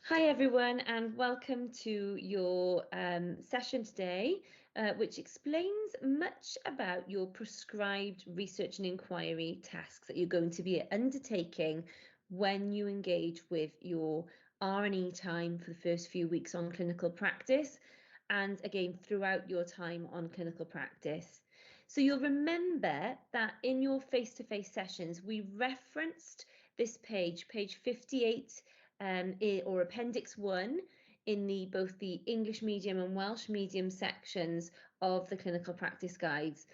Hi everyone, and welcome to your session today, which explains much about your prescribed research and inquiry tasks that you're going to be undertaking when you engage with your R&E time for the first few weeks on clinical practice, and again throughout your time on clinical practice. So you'll remember that in your face-to-face sessions, we referenced this page 58, or Appendix 1 in both the English medium and Welsh medium sections of the clinical practice guides.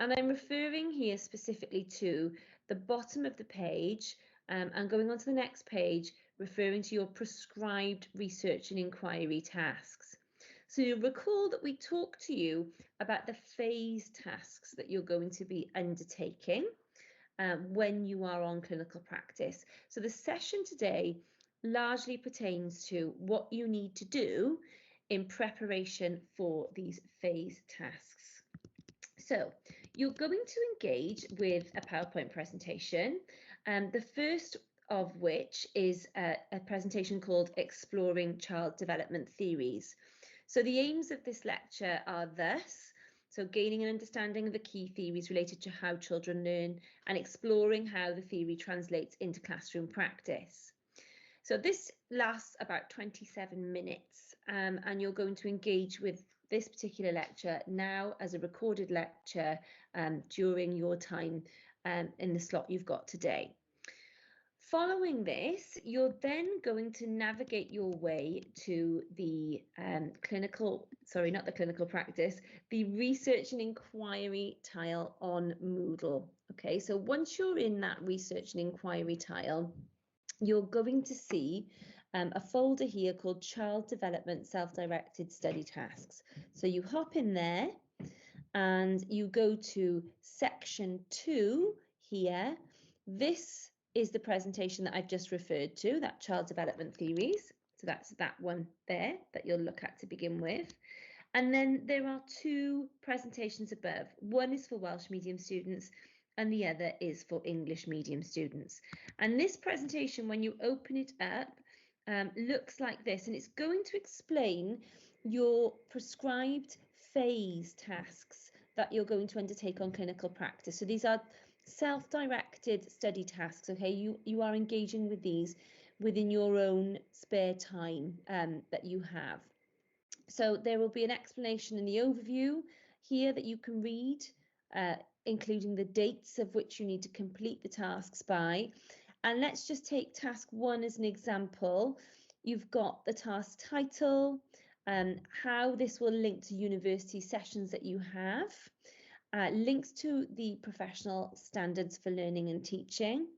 And I'm referring here specifically to the bottom of the page and going on to the next page, referring to your prescribed research and inquiry tasks. So you'll recall that we talked to you about the phase tasks that you're going to be undertaking when you are on clinical practice. So the session today largely pertains to what you need to do in preparation for these phase tasks. So you're going to engage with a PowerPoint presentation, the first of which is a presentation called Exploring Child Development Theories. So the aims of this lecture are thus: so gaining an understanding of the key theories related to how children learn and exploring how the theory translates into classroom practice. So this lasts about 27 minutes and you're going to engage with this particular lecture now as a recorded lecture during your time in the slot you've got today. Following this, you're then going to navigate your way to the the research and inquiry tile on Moodle. Okay, so once you're in that research and inquiry tile, you're going to see a folder here called Child Development Self-Directed Study Tasks. So you hop in there and you go to section 2 here. This is the presentation that I've just referred to, that Child Development Theories. So that's that one there that you'll look at to begin with. And then there are two presentations above. One is for Welsh medium students and the other is for English medium students. And this presentation, when you open it up, looks like this, and it's going to explain your prescribed phase tasks that you're going to undertake on clinical practice. So these are self-directed study tasks, okay? You are engaging with these within your own spare time that you have. So there will be an explanation in the overview here that you can read, including the dates of which you need to complete the tasks by. And let's just take task 1 as an example. You've got the task title, how this will link to university sessions that you have, links to the professional standards for learning and teaching.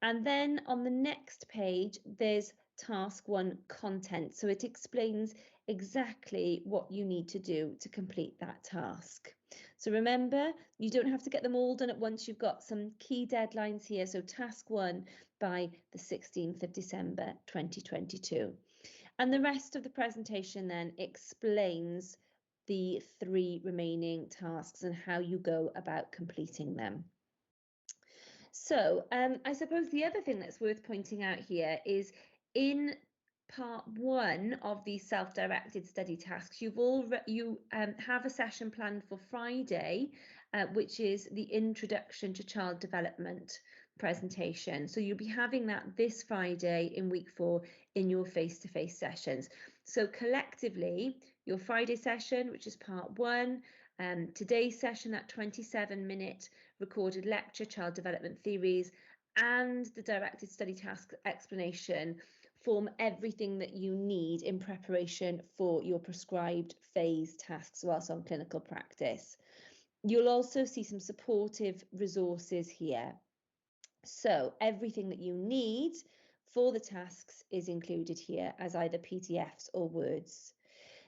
And then on the next page, there's task 1 content. So it explains exactly what you need to do to complete that task. So remember, you don't have to get them all done at once. You've got some key deadlines here. So task 1 by the 16th of December 2022. And the rest of the presentation then explains the 3 remaining tasks and how you go about completing them. So I suppose the other thing that's worth pointing out here is in part 1 of these self-directed study tasks, you have a session planned for Friday, which is the Introduction to Child Development presentation. So you'll be having that this Friday in week 4 in your face-to-face sessions. So collectively, your Friday session, which is part 1, today's session, that 27-minute recorded lecture, Child Development Theories, and the directed study task explanation form everything that you need in preparation for your prescribed phase tasks whilst on clinical practice. You'll also see some supportive resources here. So everything that you need for the tasks is included here as either PDFs or Words.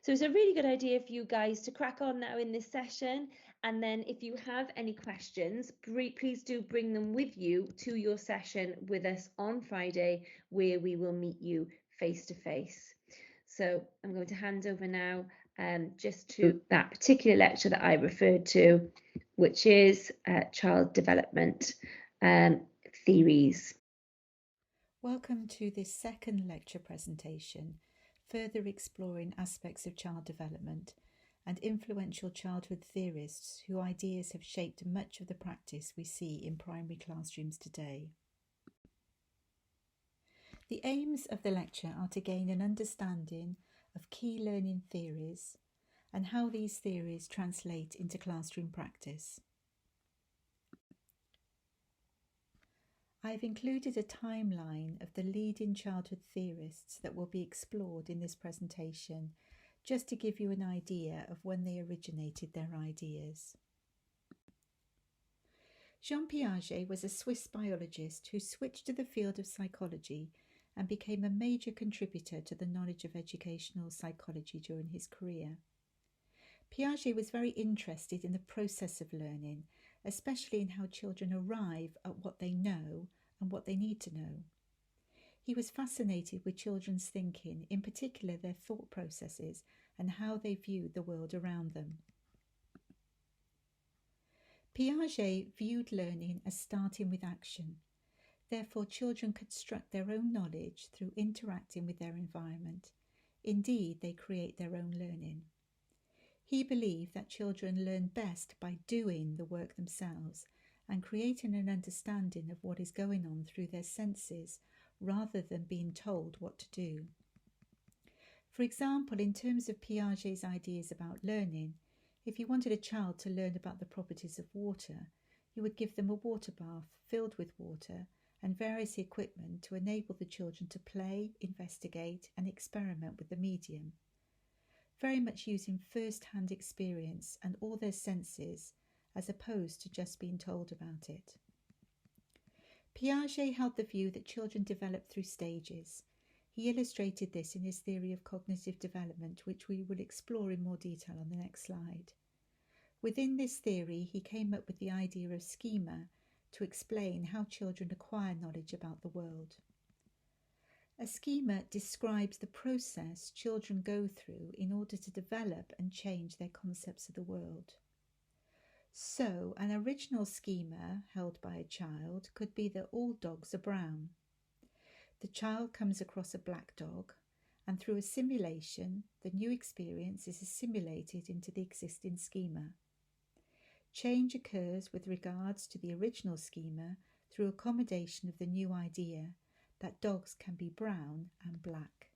So it's a really good idea for you guys to crack on now in this session. And then if you have any questions, please do bring them with you to your session with us on Friday, where we will meet you face to face. So I'm going to hand over now just to that particular lecture that I referred to, which is Child Development Theories. Welcome to this second lecture presentation, further exploring aspects of child development and influential childhood theorists whose ideas have shaped much of the practice we see in primary classrooms today. The aims of the lecture are to gain an understanding of key learning theories and how these theories translate into classroom practice. I've included a timeline of the leading childhood theorists that will be explored in this presentation, just to give you an idea of when they originated their ideas. Jean Piaget was a Swiss biologist who switched to the field of psychology and became a major contributor to the knowledge of educational psychology during his career. Piaget was very interested in the process of learning, especially in how children arrive at what they know and what they need to know. He was fascinated with children's thinking, in particular their thought processes and how they viewed the world around them. Piaget viewed learning as starting with action. Therefore, children construct their own knowledge through interacting with their environment. Indeed, they create their own learning. He believed that children learn best by doing the work themselves and creating an understanding of what is going on through their senses rather than being told what to do. For example, in terms of Piaget's ideas about learning, if you wanted a child to learn about the properties of water, you would give them a water bath filled with water and various equipment to enable the children to play, investigate, and experiment with the medium, very much using first-hand experience and all their senses, as opposed to just being told about it. Piaget held the view that children develop through stages. He illustrated this in his theory of cognitive development, which we will explore in more detail on the next slide. Within this theory, he came up with the idea of schema to explain how children acquire knowledge about the world. A schema describes the process children go through in order to develop and change their concepts of the world. So, an original schema held by a child could be that all dogs are brown. The child comes across a black dog, and through a simulation, the new experience is assimilated into the existing schema. Change occurs with regards to the original schema through accommodation of the new idea that dogs can be brown and black.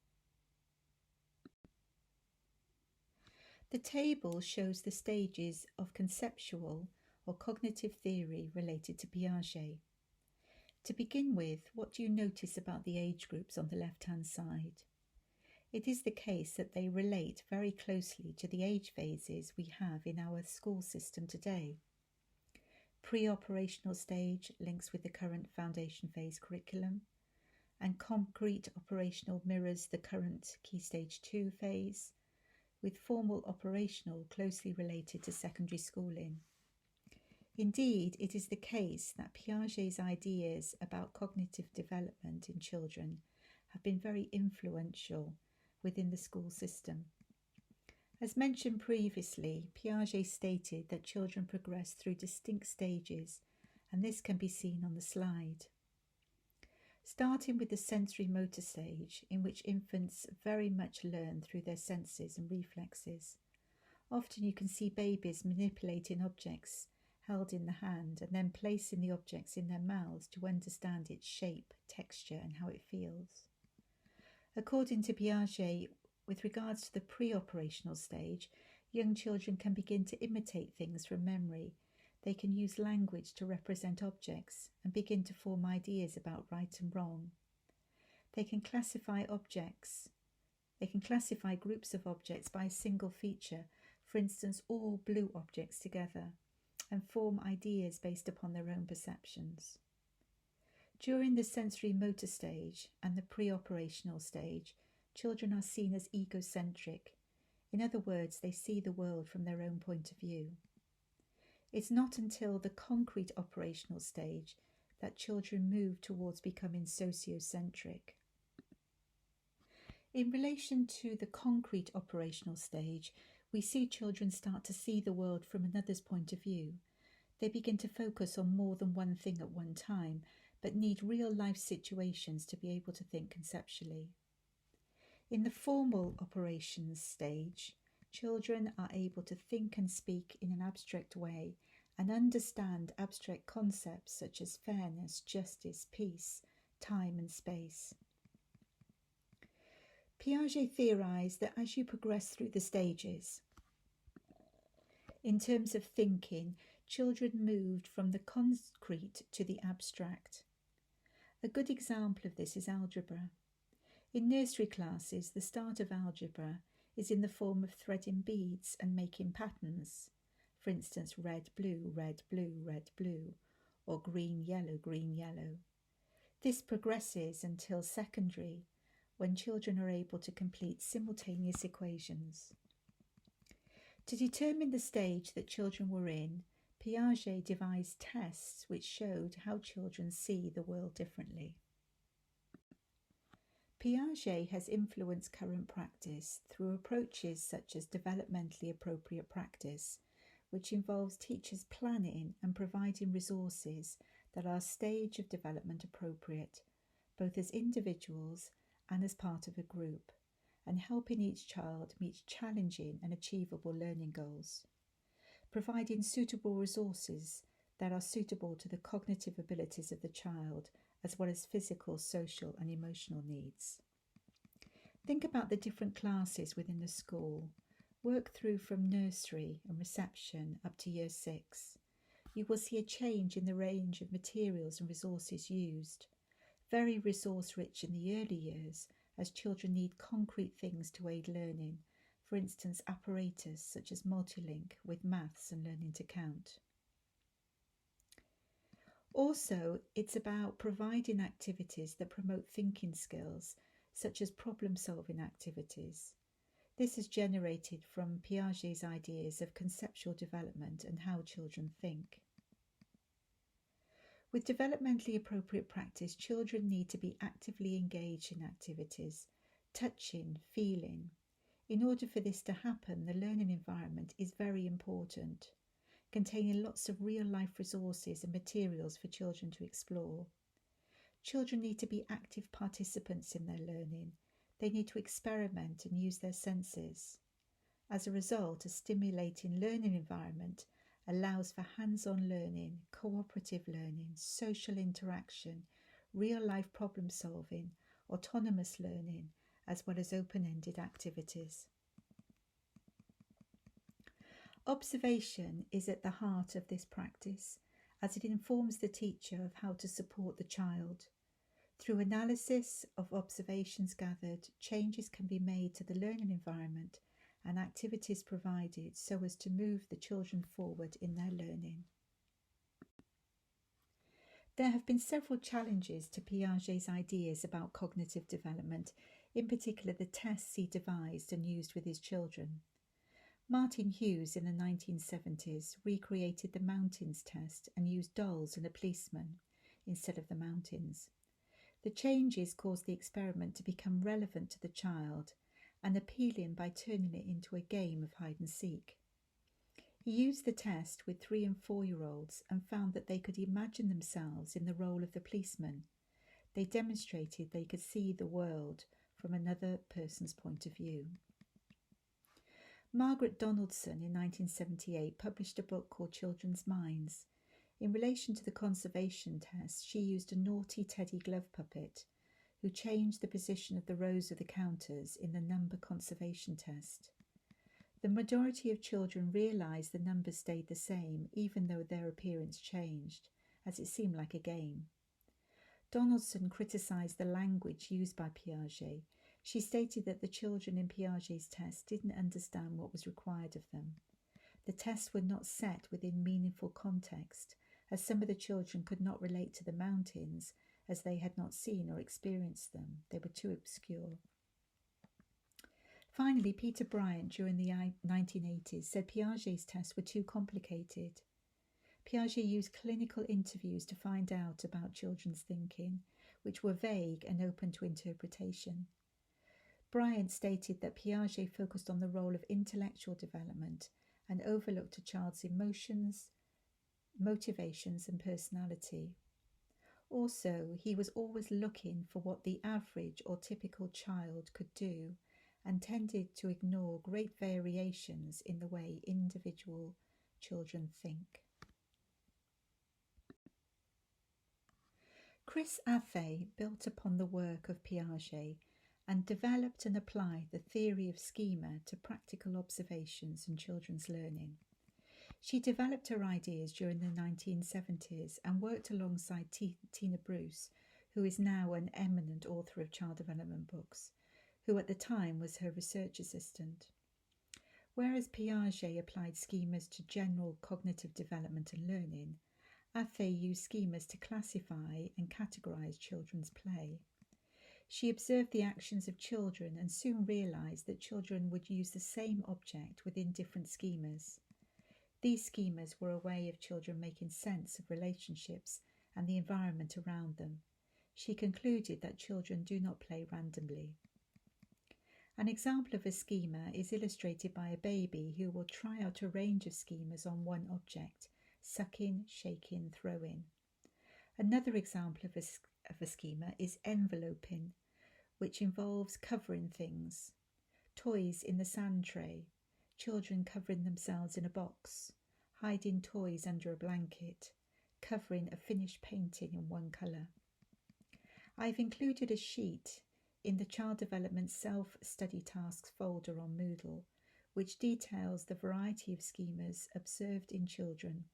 The table shows the stages of conceptual or cognitive theory related to Piaget. To begin with, what do you notice about the age groups on the left-hand side? It is the case that they relate very closely to the age phases we have in our school system today. Pre-operational stage links with the current foundation phase curriculum, and concrete operational mirrors the current Key Stage 2 phase, with formal operational closely related to secondary schooling. Indeed, it is the case that Piaget's ideas about cognitive development in children have been very influential within the school system. As mentioned previously, Piaget stated that children progress through distinct stages, and this can be seen on the slide. Starting with the sensory motor stage, in which infants very much learn through their senses and reflexes. Often you can see babies manipulating objects held in the hand and then placing the objects in their mouths to understand its shape, texture, and how it feels. According to Piaget, with regards to the pre-operational stage, young children can begin to imitate things from memory. They can use language to represent objects and begin to form ideas about right and wrong. They can classify objects. They can classify groups of objects by a single feature, for instance, all blue objects together, and form ideas based upon their own perceptions. During the sensory motor stage and the pre-operational stage, children are seen as egocentric. In other words, they see the world from their own point of view. It's not until the concrete operational stage that children move towards becoming sociocentric. In relation to the concrete operational stage, we see children start to see the world from another's point of view. They begin to focus on more than one thing at one time, but need real-life situations to be able to think conceptually. In the formal operations stage, children are able to think and speak in an abstract way and understand abstract concepts such as fairness, justice, peace, time and space. Piaget theorized that as you progress through the stages, in terms of thinking, children moved from the concrete to the abstract. A good example of this is algebra. In nursery classes, the start of algebra is in the form of threading beads and making patterns. For instance, red, blue, red, blue, red, blue, or green, yellow, green, yellow. This progresses until secondary, when children are able to complete simultaneous equations. To determine the stage that children were in, Piaget devised tests which showed how children see the world differently. Piaget has influenced current practice through approaches such as developmentally appropriate practice, which involves teachers planning and providing resources that are stage of development appropriate, both as individuals and as part of a group, and helping each child meet challenging and achievable learning goals. Providing suitable resources that are suitable to the cognitive abilities of the child, as well as physical, social, and emotional needs. Think about the different classes within the school. Work through from nursery and reception up to year 6. You will see a change in the range of materials and resources used. Very resource rich in the early years, as children need concrete things to aid learning, for instance apparatus such as multilink with maths and learning to count. Also, it's about providing activities that promote thinking skills, such as problem-solving activities. This is generated from Piaget's ideas of conceptual development and how children think. With developmentally appropriate practice, children need to be actively engaged in activities, touching, feeling. In order for this to happen, the learning environment is very important, containing lots of real-life resources and materials for children to explore. Children need to be active participants in their learning. They need to experiment and use their senses. As a result, a stimulating learning environment allows for hands-on learning, cooperative learning, social interaction, real-life problem-solving, autonomous learning, as well as open-ended activities. Observation is at the heart of this practice, as it informs the teacher of how to support the child. Through analysis of observations gathered, changes can be made to the learning environment and activities provided so as to move the children forward in their learning. There have been several challenges to Piaget's ideas about cognitive development, in particular the tests he devised and used with his children. Martin Hughes in the 1970s recreated the mountains test and used dolls and a policeman instead of the mountains. The changes caused the experiment to become relevant to the child and appealing by turning it into a game of hide and seek. He used the test with 3- and 4-year-olds and found that they could imagine themselves in the role of the policeman. They demonstrated they could see the world from another person's point of view. Margaret Donaldson in 1978 published a book called Children's Minds. In relation to the conservation test, she used a naughty teddy glove puppet who changed the position of the rows of the counters in the number conservation test. The majority of children realised the numbers stayed the same even though their appearance changed, as it seemed like a game. Donaldson criticised the language used by Piaget. She stated that the children in Piaget's test didn't understand what was required of them. The tests were not set within meaningful context, as some of the children could not relate to the mountains as they had not seen or experienced them. They were too obscure. Finally, Peter Bryant during the 1980s said Piaget's tests were too complicated. Piaget used clinical interviews to find out about children's thinking, which were vague and open to interpretation. Bryant stated that Piaget focused on the role of intellectual development and overlooked a child's emotions, motivations and personality. Also, he was always looking for what the average or typical child could do and tended to ignore great variations in the way individual children think. Chris Athay built upon the work of Piaget and developed and applied the theory of schema to practical observations in children's learning. She developed her ideas during the 1970s and worked alongside Tina Bruce, who is now an eminent author of child development books, who at the time was her research assistant. Whereas Piaget applied schemas to general cognitive development and learning, Athay used schemas to classify and categorize children's play. She observed the actions of children and soon realized that children would use the same object within different schemas. These schemas were a way of children making sense of relationships and the environment around them. She concluded that children do not play randomly. An example of a schema is illustrated by a baby who will try out a range of schemas on one object: sucking, shaking, throwing. Another example of a schema is enveloping, which involves covering things. Toys in the sand tray, children covering themselves in a box, hiding toys under a blanket, covering a finished painting in one colour. I've included a sheet in the Child Development Self-Study Tasks folder on Moodle, which details the variety of schemas observed in children.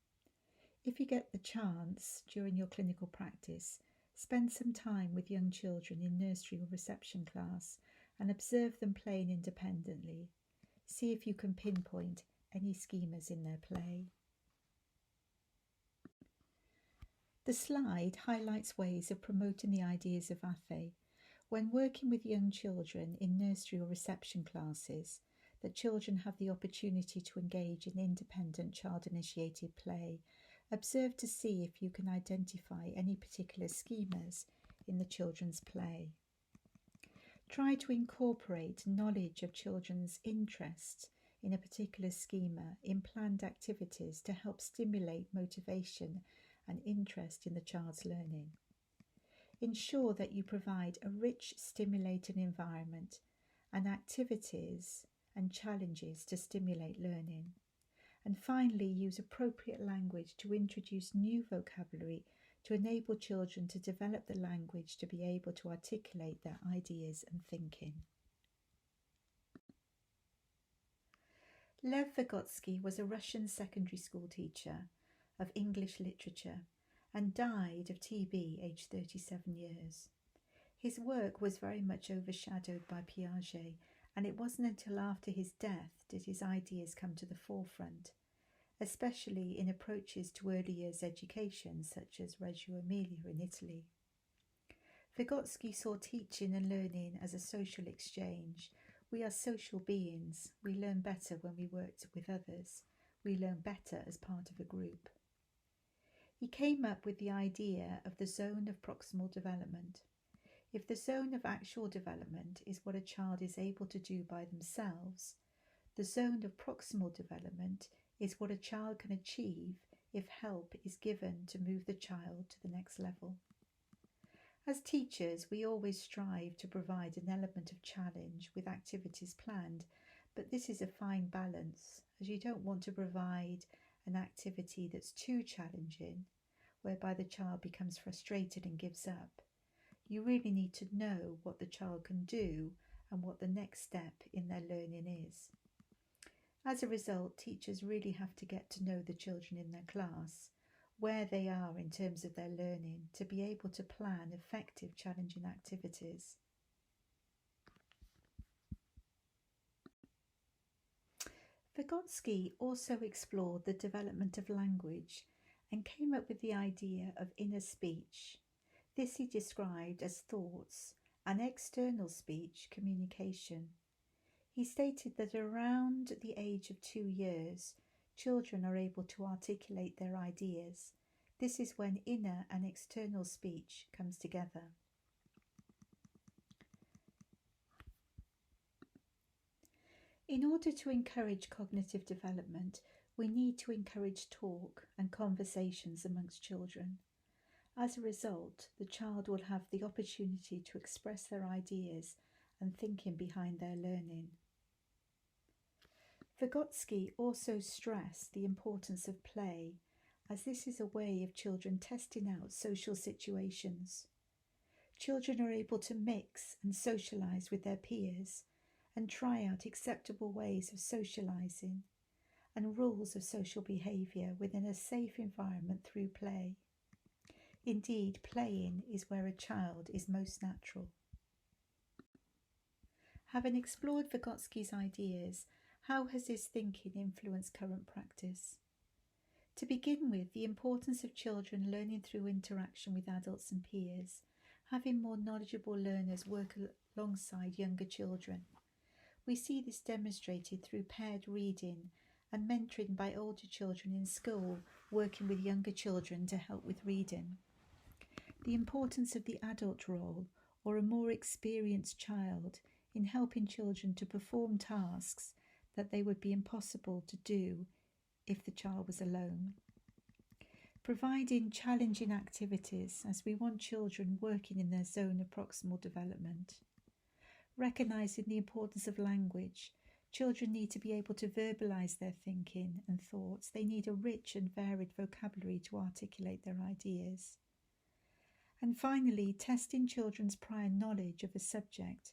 If you get the chance during your clinical practice, spend some time with young children in nursery or reception class and observe them playing independently. See if you can pinpoint any schemas in their play. The slide highlights ways of promoting the ideas of Athay. When working with young children in nursery or reception classes, the children have the opportunity to engage in independent child-initiated play. Observe to see if you can identify any particular schemas in the children's play. Try to incorporate knowledge of children's interests in a particular schema in planned activities to help stimulate motivation and interest in the child's learning. Ensure that you provide a rich, stimulating environment and activities and challenges to stimulate learning. And finally, use appropriate language to introduce new vocabulary to enable children to develop the language to be able to articulate their ideas and thinking. Lev Vygotsky was a Russian secondary school teacher of English literature and died of TB aged 37 years. His work was very much overshadowed by Piaget, and it wasn't until after his death did his ideas come to the forefront, especially in approaches to early years education such as Reggio Emilia in Italy. Vygotsky saw teaching and learning as a social exchange. We are social beings. We learn better when we work with others. We learn better as part of a group. He came up with the idea of the zone of proximal development. If the zone of actual development is what a child is able to do by themselves, the zone of proximal development is what a child can achieve if help is given to move the child to the next level. As teachers, we always strive to provide an element of challenge with activities planned, but this is a fine balance, as you don't want to provide an activity that's too challenging, whereby the child becomes frustrated and gives up. You really need to know what the child can do and what the next step in their learning is. As a result, teachers really have to get to know the children in their class, where they are in terms of their learning, to be able to plan effective challenging activities. Vygotsky also explored the development of language and came up with the idea of inner speech. This he described as thoughts and external speech communication. He stated that around the age of 2 years, children are able to articulate their ideas. This is when inner and external speech comes together. In order to encourage cognitive development, we need to encourage talk and conversations amongst children. As a result, the child will have the opportunity to express their ideas and thinking behind their learning. Vygotsky also stressed the importance of play, as this is a way of children testing out social situations. Children are able to mix and socialize with their peers and try out acceptable ways of socializing and rules of social behavior within a safe environment through play. Indeed, playing is where a child is most natural. Having explored Vygotsky's ideas, how has his thinking influenced current practice? To begin with, the importance of children learning through interaction with adults and peers, having more knowledgeable learners work alongside younger children. We see this demonstrated through paired reading and mentoring by older children in school, working with younger children to help with reading. The importance of the adult role, or a more experienced child, in helping children to perform tasks that they would be impossible to do if the child was alone. Providing challenging activities, as we want children working in their zone of proximal development. Recognizing the importance of language. Children need to be able to verbalize their thinking and thoughts. They need a rich and varied vocabulary to articulate their ideas. And finally, testing children's prior knowledge of a subject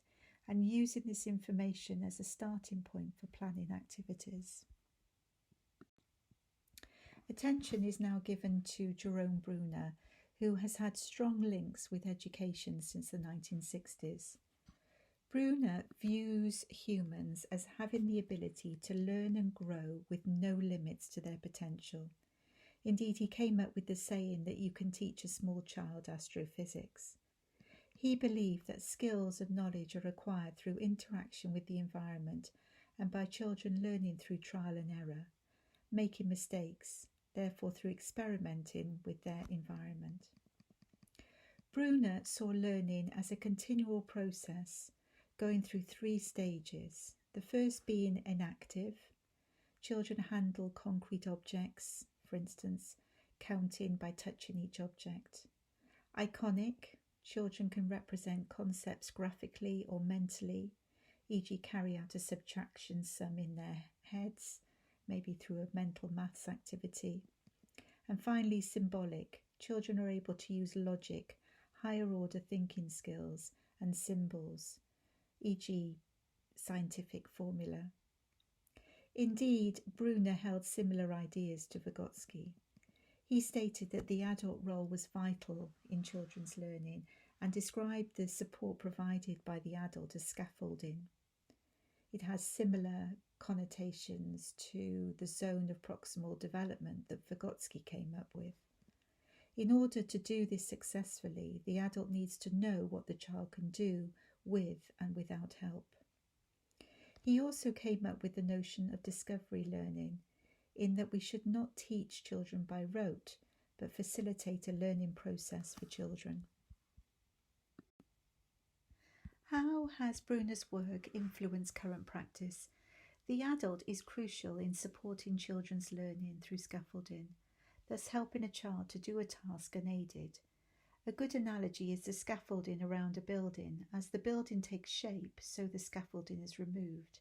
and using this information as a starting point for planning activities. Attention is now given to Jerome Bruner, who has had strong links with education since the 1960s. Bruner views humans as having the ability to learn and grow with no limits to their potential. Indeed, he came up with the saying that you can teach a small child astrophysics. He believed that skills and knowledge are acquired through interaction with the environment and by children learning through trial and error, making mistakes, therefore through experimenting with their environment. Bruner saw learning as a continual process, going through 3 stages. The first being enactive. Children handle concrete objects, for instance, counting by touching each object. Iconic. Children can represent concepts graphically or mentally, e.g. carry out a subtraction sum in their heads, maybe through a mental maths activity. And finally, symbolic. Children are able to use logic, higher order thinking skills, and symbols, e.g. scientific formula. Indeed, Bruner held similar ideas to Vygotsky. He stated that the adult role was vital in children's learning and described the support provided by the adult as scaffolding. It has similar connotations to the zone of proximal development that Vygotsky came up with. In order to do this successfully, the adult needs to know what the child can do with and without help. He also came up with the notion of discovery learning, in that we should not teach children by rote, but facilitate a learning process for children. How has Bruner's work influenced current practice? The adult is crucial in supporting children's learning through scaffolding, thus helping a child to do a task unaided. A good analogy is the scaffolding around a building. As the building takes shape, so the scaffolding is removed.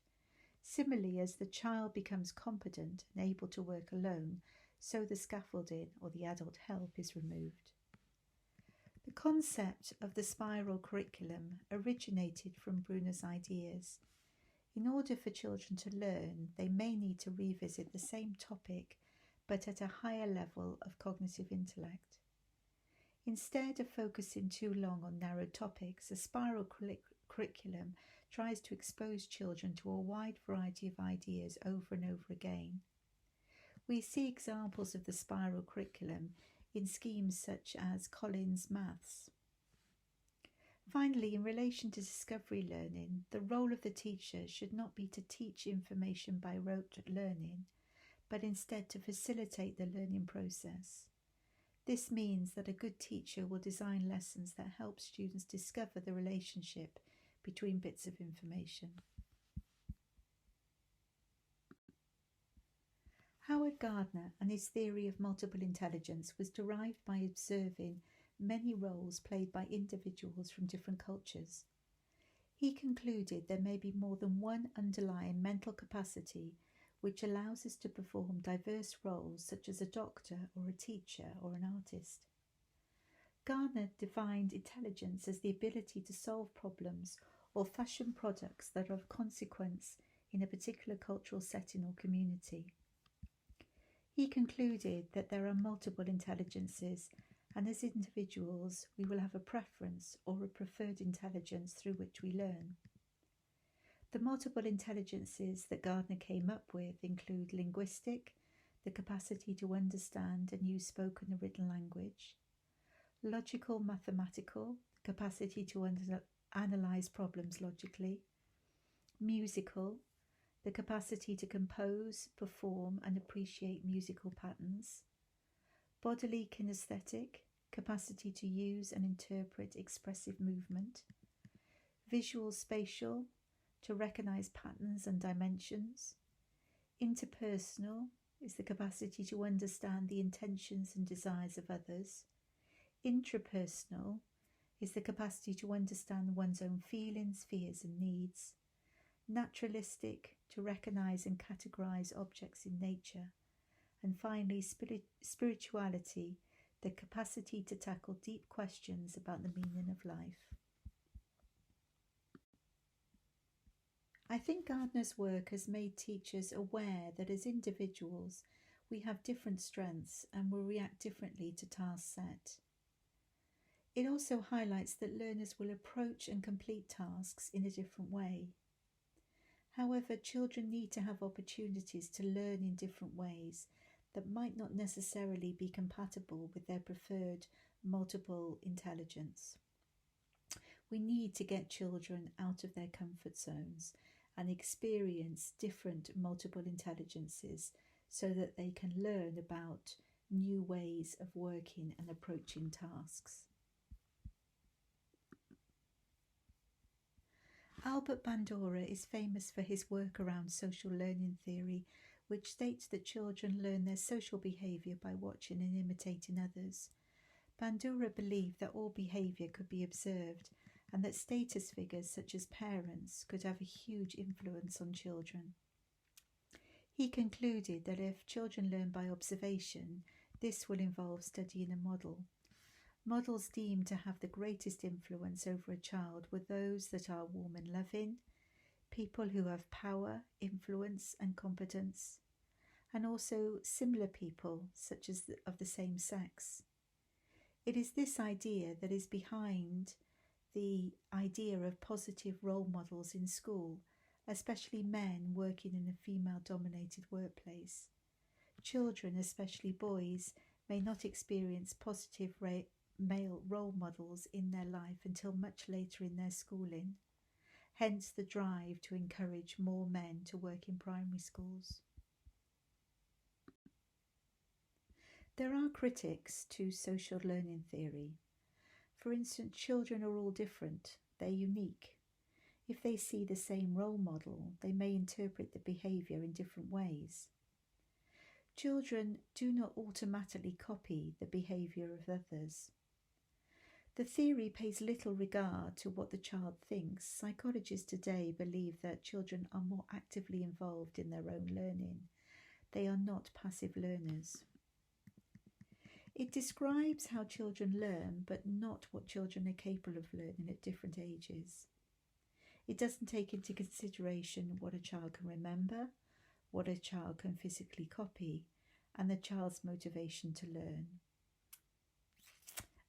Similarly, as the child becomes competent and able to work alone, so the scaffolding or the adult help is removed. The concept of the spiral curriculum originated from Bruner's ideas. In order for children to learn, they may need to revisit the same topic, but at a higher level of cognitive intellect. Instead of focusing too long on narrow topics, a spiral curriculum tries to expose children to a wide variety of ideas over and over again. We see examples of the spiral curriculum in schemes such as Collins Maths. Finally, in relation to discovery learning, the role of the teacher should not be to teach information by rote learning, but instead to facilitate the learning process. This means that a good teacher will design lessons that help students discover the relationship between bits of information. Howard Gardner and his theory of multiple intelligence was derived by observing many roles played by individuals from different cultures. He concluded there may be more than one underlying mental capacity which allows us to perform diverse roles such as a doctor or a teacher or an artist. Gardner defined intelligence as the ability to solve problems or fashion products that are of consequence in a particular cultural setting or community. He concluded that there are multiple intelligences, and as individuals we will have a preference or a preferred intelligence through which we learn. The multiple intelligences that Gardner came up with include linguistic, the capacity to understand and use spoken or written language; logical mathematical, the capacity to analyze problems logically; musical, the capacity to compose, perform and appreciate musical patterns; bodily kinesthetic, capacity to use and interpret expressive movement; visual spatial, to recognize patterns and dimensions; interpersonal is the capacity to understand the intentions and desires of others; intrapersonal is the capacity to understand one's own feelings, fears and needs; naturalistic, to recognize and categorize objects in nature; and finally spirituality, the capacity to tackle deep questions about the meaning of life. I think Gardner's work has made teachers aware that as individuals we have different strengths and will react differently to tasks set. It also highlights that learners will approach and complete tasks in a different way. However, children need to have opportunities to learn in different ways that might not necessarily be compatible with their preferred multiple intelligence. We need to get children out of their comfort zones and experience different multiple intelligences so that they can learn about new ways of working and approaching tasks. Albert Bandura is famous for his work around social learning theory, which states that children learn their social behaviour by watching and imitating others. Bandura believed that all behaviour could be observed and that status figures such as parents could have a huge influence on children. He concluded that if children learn by observation, this will involve studying a model. Models deemed to have the greatest influence over a child were those that are warm and loving, people who have power, influence and competence, and also similar people such as of the same sex. It is this idea that is behind the idea of positive role models in school, especially men working in a female-dominated workplace. Children, especially boys, may not experience positive male role models in their life until much later in their schooling, hence the drive to encourage more men to work in primary schools. There are critics to social learning theory. For instance, children are all different, they're unique. If they see the same role model, they may interpret the behaviour in different ways. Children do not automatically copy the behaviour of others. The theory pays little regard to what the child thinks. Psychologists today believe that children are more actively involved in their own learning. They are not passive learners. It describes how children learn, but not what children are capable of learning at different ages. It doesn't take into consideration what a child can remember, what a child can physically copy, and the child's motivation to learn.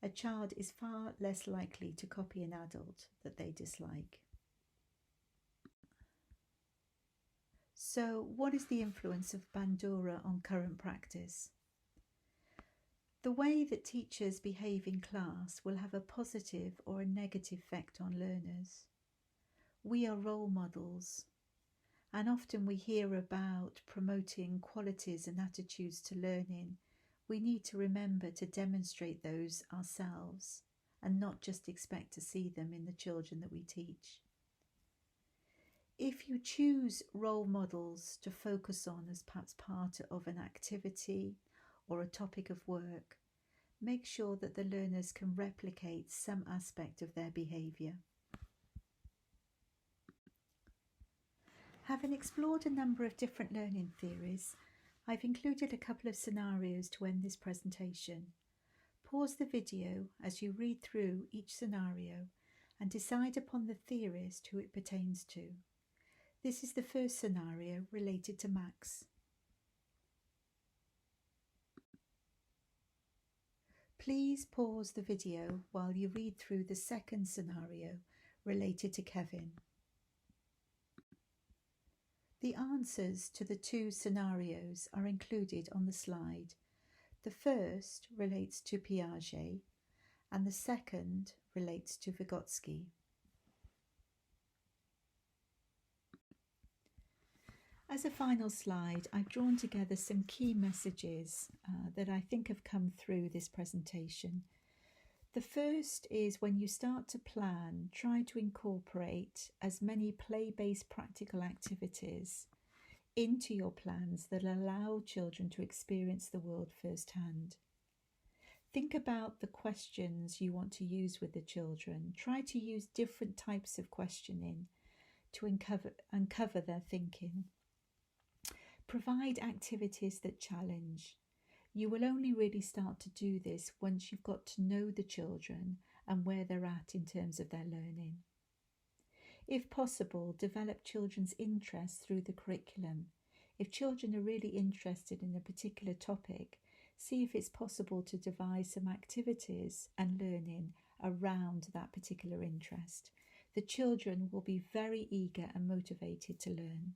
A child is far less likely to copy an adult that they dislike. So, what is the influence of Bandura on current practice? The way that teachers behave in class will have a positive or a negative effect on learners. We are role models, and often we hear about promoting qualities and attitudes to learning. We need to remember to demonstrate those ourselves and not just expect to see them in the children that we teach. If you choose role models to focus on as perhaps part of an activity or a topic of work, make sure that the learners can replicate some aspect of their behaviour. Having explored a number of different learning theories, I've included a couple of scenarios to end this presentation. Pause the video as you read through each scenario and decide upon the theorist who it pertains to. This is the first scenario related to Max. Please pause the video while you read through the second scenario related to Kevin. The answers to the two scenarios are included on the slide. The first relates to Piaget and the second relates to Vygotsky. As a final slide, I've drawn together some key messages that I think have come through this presentation. The first is, when you start to plan, try to incorporate as many play-based practical activities into your plans that allow children to experience the world firsthand. Think about the questions you want to use with the children. Try to use different types of questioning to uncover their thinking. Provide activities that challenge. You will only really start to do this once you've got to know the children and where they're at in terms of their learning. If possible, develop children's interests through the curriculum. If children are really interested in a particular topic, see if it's possible to devise some activities and learning around that particular interest. The children will be very eager and motivated to learn.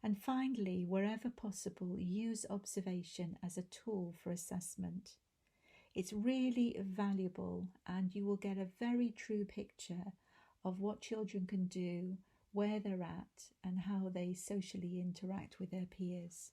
And finally, wherever possible, use observation as a tool for assessment. It's really valuable, and you will get a very true picture of what children can do, where they're at, and how they socially interact with their peers.